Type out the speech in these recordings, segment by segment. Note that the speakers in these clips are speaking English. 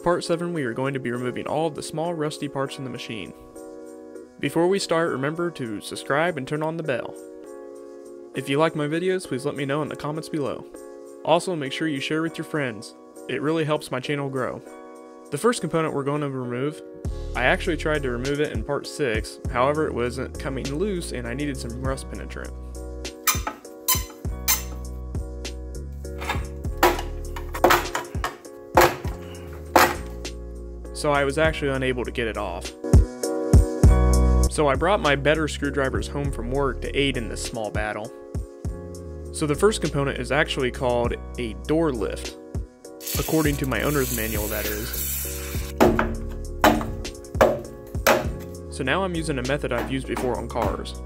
part 7 we are going to be removing all of the small rusty parts in the machine. Before we start, remember to subscribe and turn on the bell. If you like my videos, please let me know in the comments below. Also, make sure you share with your friends. It really helps my channel grow. The first component we're going to remove, I actually tried to remove it in part 6, however it wasn't coming loose and I needed some rust penetrant. So I was actually unable to get it off. So I brought my better screwdrivers home from work to aid in this small battle. So the first component is actually called a door lift, according to my owner's manual, that is. So now I'm using a method I've used before on cars.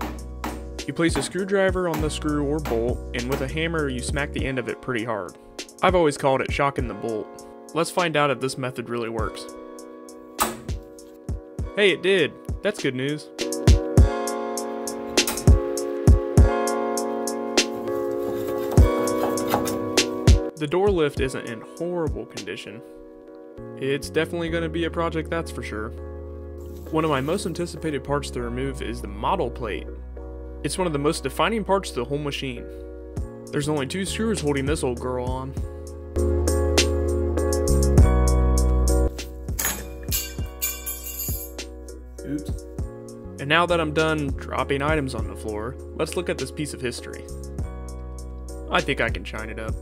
You place a screwdriver on the screw or bolt, and with a hammer you smack the end of it pretty hard. I've always called it shocking the bolt. Let's find out if this method really works. Hey, it did! That's good news. The door lift isn't in horrible condition. It's definitely going to be a project, that's for sure. One of my most anticipated parts to remove is the model plate. It's one of the most defining parts of the whole machine. There's only 2 screws holding this old girl on. Oops. And now that I'm done dropping items on the floor, let's look at this piece of history. I think I can shine it up.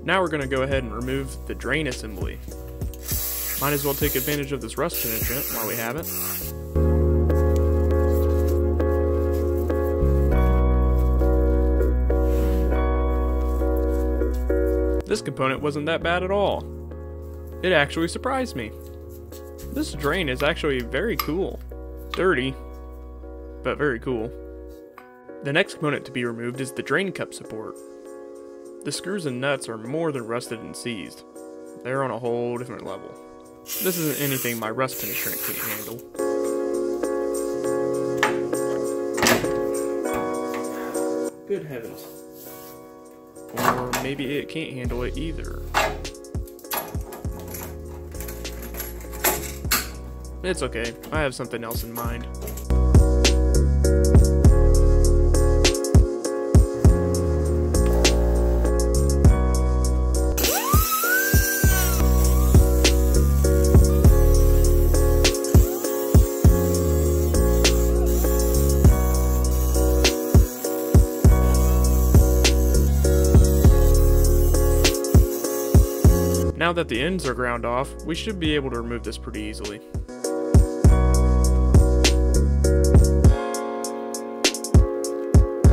Now we're going to go ahead and remove the drain assembly. Might as well take advantage of this rust penetrant while we have it. This component wasn't that bad at all. It actually surprised me. This drain is actually very cool. Dirty, but very cool. The next component to be removed is the drain cup support. The screws and nuts are more than rusted and seized. They're on a whole different level. This isn't anything my rust penetrant can't handle. Good heavens. Or maybe it can't handle it either. It's okay, I have something else in mind. Now that the ends are ground off, we should be able to remove this pretty easily.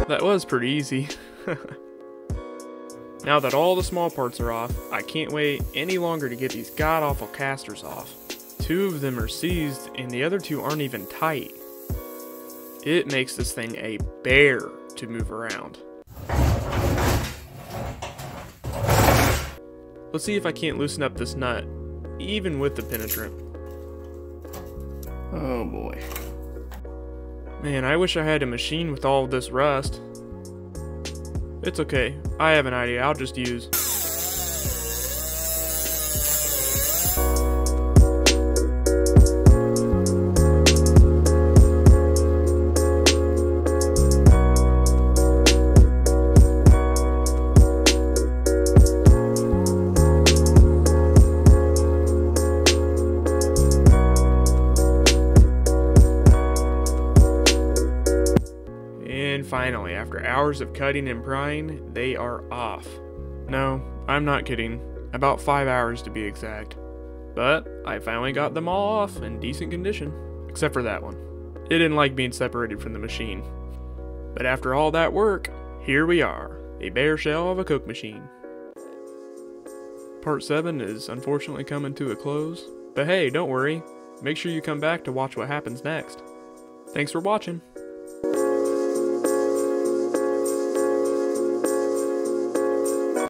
That was pretty easy. Now that all the small parts are off, I can't wait any longer to get these god-awful casters off. 2 of them are seized and the other 2 aren't even tight. It makes this thing a bear to move around. Let's see if I can't loosen up this nut, even with the penetrant. Oh boy. Man, I wish I had a machine with all of this rust. It's okay, I have an idea, I'll just use... And finally, after hours of cutting and prying, they are off. No, I'm not kidding. About 5 hours to be exact. But I finally got them all off in decent condition. Except for that one. It didn't like being separated from the machine. But after all that work, here we are. A bare shell of a Coke machine. Part 7 is unfortunately coming to a close. But hey, don't worry. Make sure you come back to watch what happens next. Thanks for watching.